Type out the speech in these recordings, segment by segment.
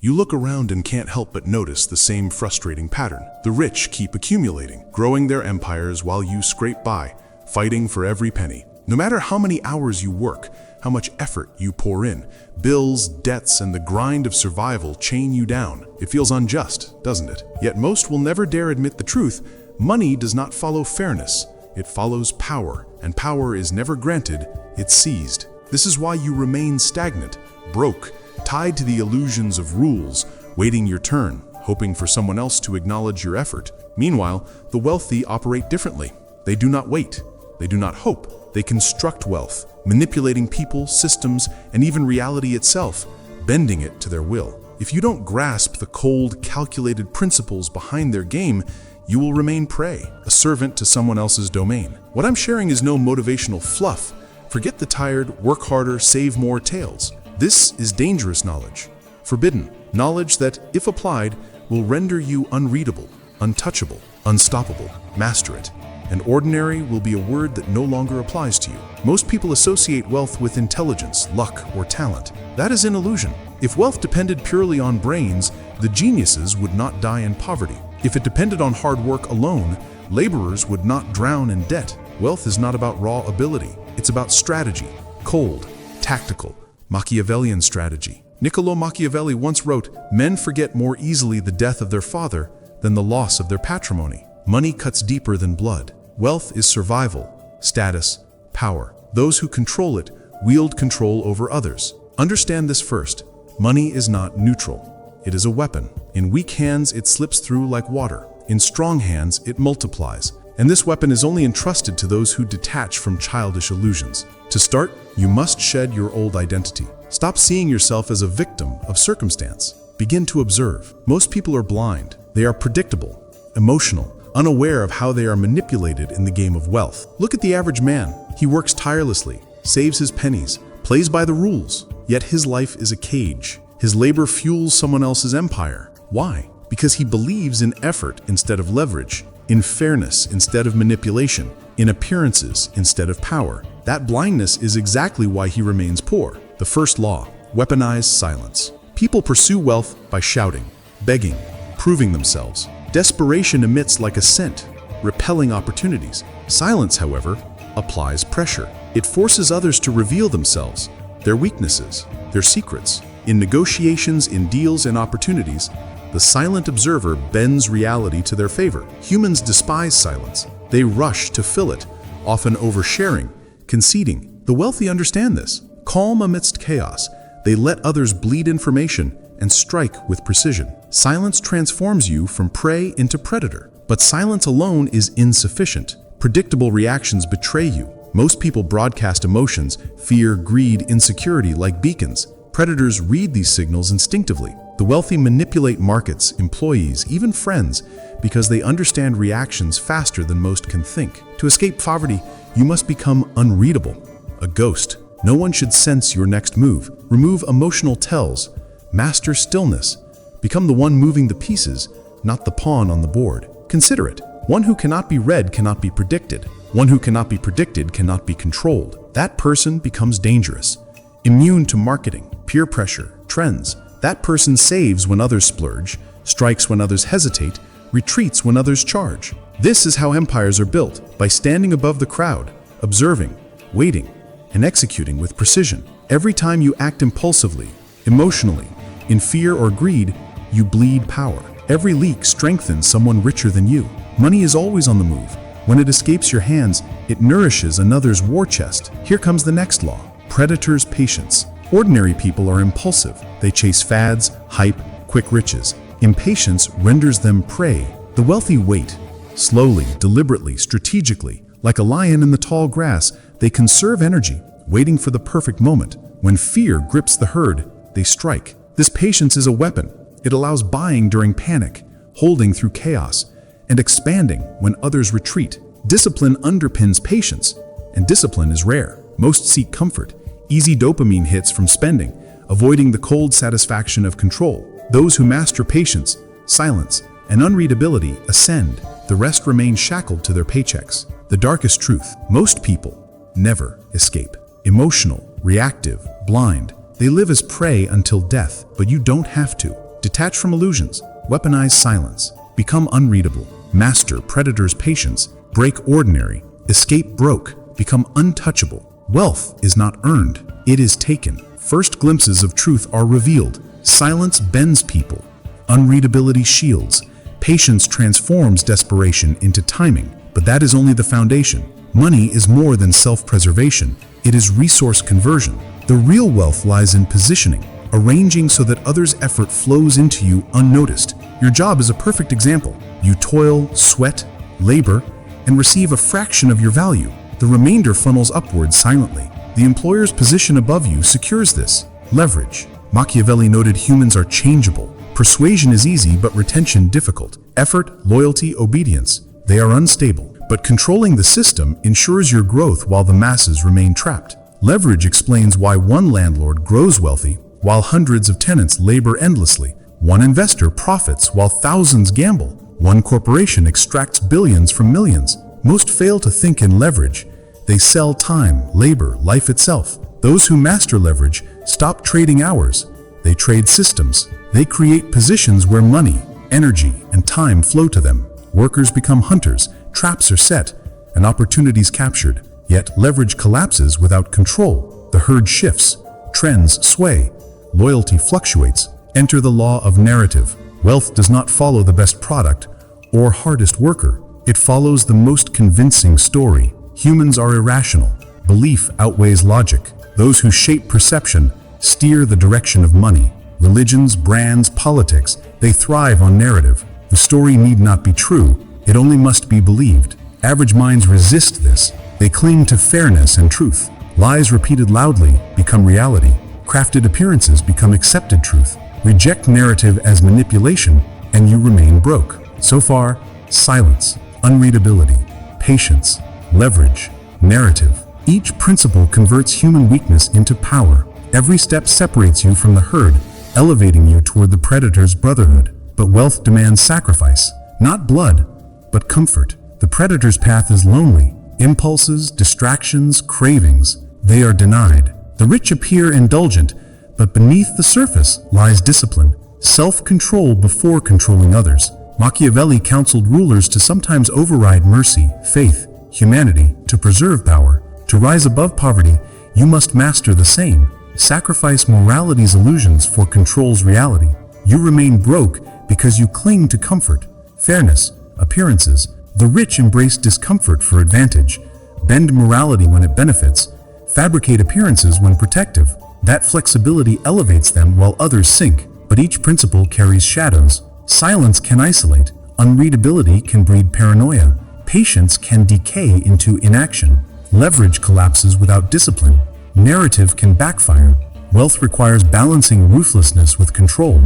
You look around and can't help but notice the same frustrating pattern. The rich keep accumulating, growing their empires while you scrape by, fighting for every penny. No matter how many hours you work, how much effort you pour in, bills, debts, and the grind of survival chain you down. It feels unjust, doesn't it? Yet most will never dare admit the truth. Money does not follow fairness. It follows power, and power is never granted, it's seized. This is why you remain stagnant, broke, tied to the illusions of rules, waiting your turn, hoping for someone else to acknowledge your effort. Meanwhile, the wealthy operate differently. They do not wait. They do not hope. They construct wealth, manipulating people, systems, and even reality itself, bending it to their will. If you don't grasp the cold, calculated principles behind their game, you will remain prey, a servant to someone else's domain. What I'm sharing is no motivational fluff. Forget the tired, work harder, save more tales. This is dangerous knowledge, forbidden knowledge that, if applied, will render you unreadable, untouchable, unstoppable. Master it, and ordinary will be a word that no longer applies to you. Most people associate wealth with intelligence, luck, or talent. That is an illusion. If wealth depended purely on brains, the geniuses would not die in poverty. If it depended on hard work alone, laborers would not drown in debt. Wealth is not about raw ability. It's about strategy, cold, tactical, Machiavellian strategy. Niccolo Machiavelli once wrote, "Men forget more easily the death of their father than the loss of their patrimony." Money cuts deeper than blood. Wealth is survival, status, power. Those who control it wield control over others. Understand this first. Money is not neutral. It is a weapon. In weak hands, it slips through like water. In strong hands, it multiplies. And this weapon is only entrusted to those who detach from childish illusions. To start, you must shed your old identity. Stop seeing yourself as a victim of circumstance. Begin to observe. Most people are blind. They are predictable, emotional, unaware of how they are manipulated in the game of wealth. Look at the average man. He works tirelessly, saves his pennies, plays by the rules. Yet his life is a cage. His labor fuels someone else's empire. Why? Because he believes in effort instead of leverage, in fairness instead of manipulation, in appearances instead of power. That blindness is exactly why he remains poor. The first law: weaponize silence. People pursue wealth by shouting, begging, proving themselves. Desperation emits like a scent, repelling opportunities. Silence, however, applies pressure. It forces others to reveal themselves, their weaknesses, their secrets. In negotiations, in deals, and opportunities, the silent observer bends reality to their favor. Humans despise silence. They rush to fill it, often oversharing, conceding. The wealthy understand this. Calm amidst chaos, they let others bleed information and strike with precision. Silence transforms you from prey into predator. But silence alone is insufficient. Predictable reactions betray you. Most people broadcast emotions, fear, greed, insecurity like beacons. Predators read these signals instinctively. The wealthy manipulate markets, employees, even friends, because they understand reactions faster than most can think. To escape poverty, you must become unreadable, a ghost. No one should sense your next move. Remove emotional tells. Master stillness. Become the one moving the pieces, not the pawn on the board. Consider it. One who cannot be read cannot be predicted. One who cannot be predicted cannot be controlled. That person becomes dangerous, immune to marketing, peer pressure, trends. That person saves when others splurge, strikes when others hesitate, retreats when others charge. This is how empires are built, by standing above the crowd, observing, waiting, and executing with precision. Every time you act impulsively, emotionally, in fear or greed, you bleed power. Every leak strengthens someone richer than you. Money is always on the move. When it escapes your hands, it nourishes another's war chest. Here comes the next law: predator's patience. Ordinary people are impulsive. They chase fads, hype, quick riches. Impatience renders them prey. The wealthy wait, slowly, deliberately, strategically. Like a lion in the tall grass, they conserve energy, waiting for the perfect moment. When fear grips the herd, they strike. This patience is a weapon. It allows buying during panic, holding through chaos, and expanding when others retreat. Discipline underpins patience, and discipline is rare. Most seek comfort, easy dopamine hits from spending, avoiding the cold satisfaction of control. Those who master patience, silence, and unreadability ascend. The rest remain shackled to their paychecks. The darkest truth: most people never escape. Emotional, reactive, blind. They live as prey until death, but you don't have to. Detach from illusions, weaponize silence, become unreadable, master predators' patience, break ordinary, escape broke, become untouchable. Wealth is not earned, it is taken. First glimpses of truth are revealed. Silence bends people. Unreadability shields. Patience transforms desperation into timing. But that is only the foundation. Money is more than self-preservation. It is resource conversion. The real wealth lies in positioning, arranging so that others' effort flows into you unnoticed. Your job is a perfect example. You toil, sweat, labor, and receive a fraction of your value. The remainder funnels upwards silently. The employer's position above you secures this. Leverage. Machiavelli noted humans are changeable. Persuasion is easy, but retention difficult. Effort, loyalty, obedience, they are unstable. But controlling the system ensures your growth while the masses remain trapped. Leverage explains why one landlord grows wealthy while hundreds of tenants labor endlessly. One investor profits while thousands gamble. One corporation extracts billions from millions. Most fail to think in leverage. They sell time, labor, life itself. Those who master leverage stop trading hours. They trade systems. They create positions where money, energy, and time flow to them. Workers become hunters, traps are set, and opportunities captured. Yet leverage collapses without control. The herd shifts, trends sway, loyalty fluctuates. Enter the law of narrative. Wealth does not follow the best product or hardest worker. It follows the most convincing story. Humans are irrational. Belief outweighs logic. Those who shape perception steer the direction of money. Religions, brands, politics, they thrive on narrative. The story need not be true, it only must be believed. Average minds resist this. They cling to fairness and truth. Lies repeated loudly become reality. Crafted appearances become accepted truth. Reject narrative as manipulation, and you remain broke. So far, silence, unreadability, patience, leverage, narrative. Each principle converts human weakness into power. Every step separates you from the herd, elevating you toward the predator's brotherhood. But wealth demands sacrifice, not blood, but comfort. The predator's path is lonely. Impulses, distractions, cravings, they are denied. The rich appear indulgent, but beneath the surface lies discipline, self-control before controlling others. Machiavelli counseled rulers to sometimes override mercy, faith, humanity, to preserve power. To rise above poverty, you must master the same. Sacrifice morality's illusions for control's reality. You remain broke because you cling to comfort, fairness, appearances. The rich embrace discomfort for advantage, bend morality when it benefits, fabricate appearances when protective. That flexibility elevates them while others sink, but each principle carries shadows. Silence can isolate, unreadability can breed paranoia, patience can decay into inaction, leverage collapses without discipline, narrative can backfire. Wealth requires balancing ruthlessness with control,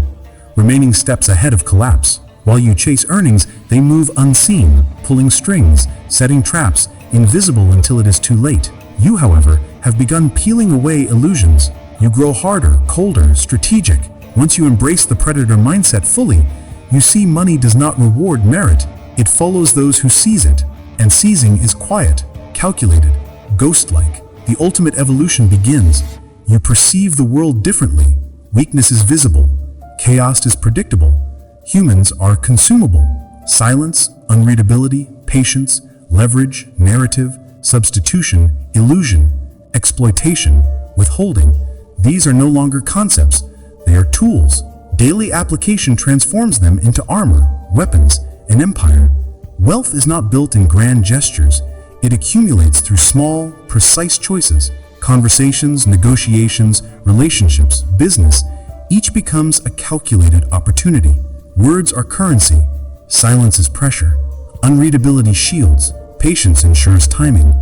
remaining steps ahead of collapse. While you chase earnings, they move unseen, pulling strings, setting traps, invisible until it is too late. You, however, have begun peeling away illusions. You grow harder, colder, strategic. Once you embrace the predator mindset fully, you see money does not reward merit. It follows those who seize it. And seizing is quiet, calculated, ghost-like. The ultimate evolution begins. You perceive the world differently. Weakness is visible. Chaos is predictable. Humans are consumable. Silence, unreadability, patience, leverage, narrative, substitution, illusion, exploitation, withholding. These are no longer concepts. They are tools. Daily application transforms them into armor, weapons, and empire. Wealth is not built in grand gestures. It accumulates through small, precise choices. Conversations, negotiations, relationships, business. Each becomes a calculated opportunity. Words are currency. Silence is pressure. Unreadability shields. Patience ensures timing.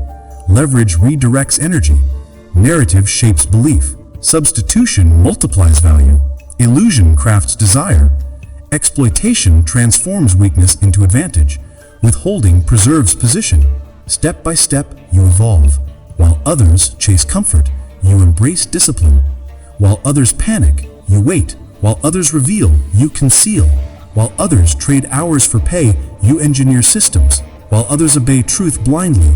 Leverage redirects energy. Narrative shapes belief. Substitution multiplies value. Illusion crafts desire. Exploitation transforms weakness into advantage. Withholding preserves position. Step by step, you evolve. While others chase comfort, you embrace discipline. While others panic, you wait. While others reveal, you conceal. While others trade hours for pay, you engineer systems. While others obey truth blindly,